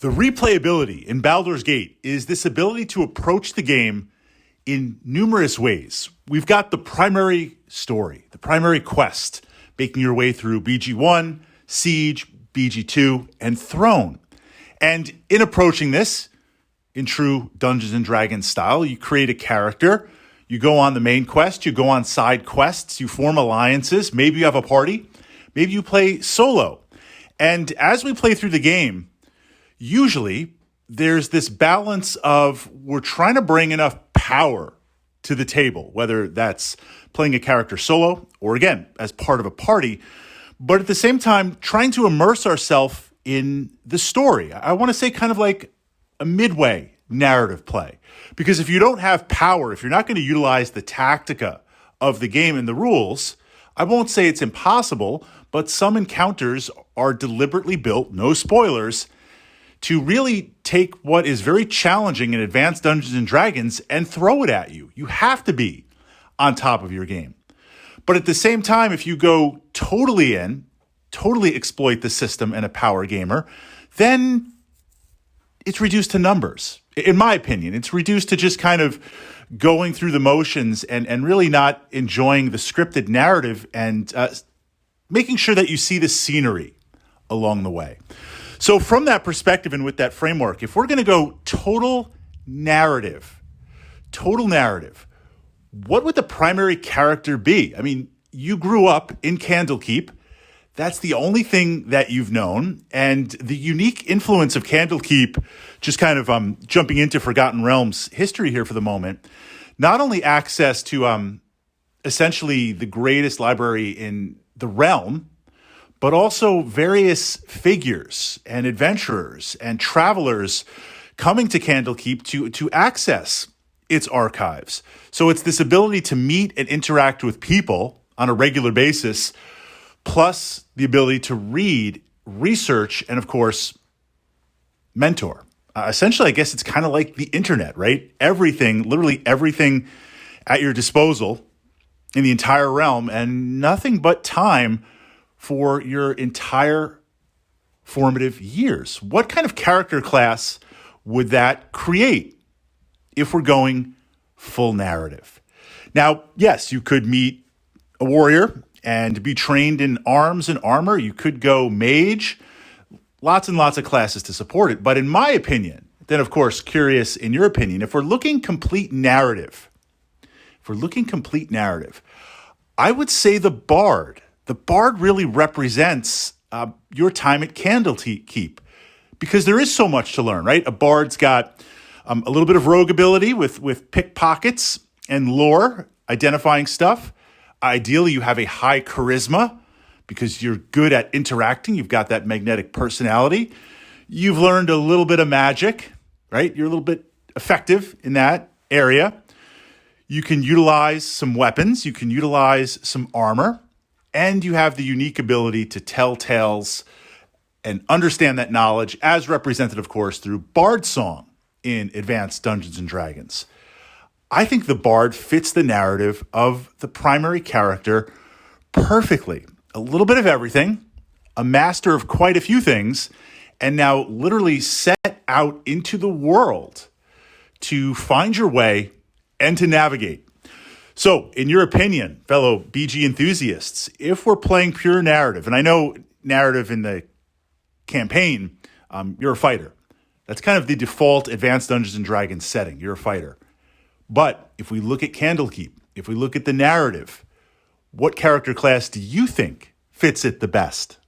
The replayability in Baldur's Gate is this ability to approach the game in numerous ways. We've got the primary story, the primary quest, making your way through BG1, Siege, BG2, and Throne. And in approaching this, in true Dungeons & Dragons style, you create a character, you go on the main quest, you go on side quests, you form alliances, maybe you have a party, maybe you play solo. And as we play through the game, usually there's this balance of we're trying to bring enough power to the table, whether that's playing a character solo or, again, as part of a party, but at the same time, trying to immerse ourselves in the story. I want to say kind of like a midway narrative play, because if you don't have power, if you're not going to utilize the tactica of the game and the rules, I won't say it's impossible, but some encounters are deliberately built, no spoilers, to really take what is very challenging in advanced Dungeons & Dragons and throw it at you. You have to be on top of your game. But at the same time, if you go totally exploit the system and a power gamer, then it's reduced to numbers. In my opinion, it's reduced to just kind of going through the motions and really not enjoying the scripted narrative and making sure that you see the scenery along the way. So from that perspective and with that framework, if we're going to go total narrative, what would the primary character be? I mean, you grew up in Candlekeep. That's the only thing that you've known. And the unique influence of Candlekeep, just kind of jumping into Forgotten Realms history here for the moment, not only access to essentially the greatest library in the realm, but also various figures and adventurers and travelers coming to Candlekeep to access its archives. So it's this ability to meet and interact with people on a regular basis, plus the ability to read, research, and of course, mentor. Essentially, I guess it's kind of like the internet, right? Everything, literally everything at your disposal in the entire realm, and nothing but time for your entire formative years. What kind of character class would that create if we're going full narrative? Now, yes, you could meet a warrior and be trained in arms and armor. You could go mage, lots and lots of classes to support it. But in my opinion, then of course, curious in your opinion, if we're looking complete narrative, I would say the bard. The bard really represents your time at Candlekeep, because there is so much to learn, right? A bard's got a little bit of rogue ability with pickpockets and lore, identifying stuff. Ideally, you have a high charisma because you're good at interacting. You've got that magnetic personality. You've learned a little bit of magic, right? You're a little bit effective in that area. You can utilize some weapons. You can utilize some armor. And you have the unique ability to tell tales and understand that knowledge as represented, of course, through Bard Song in Advanced Dungeons & Dragons. I think the Bard fits the narrative of the primary character perfectly. A little bit of everything, a master of quite a few things, and now literally set out into the world to find your way and to navigate. So, in your opinion, fellow BG enthusiasts, if we're playing pure narrative, and I know narrative in the campaign, you're a fighter. That's kind of the default Advanced Dungeons & Dragons setting. You're a fighter. But if we look at Candlekeep, if we look at the narrative, what character class do you think fits it the best?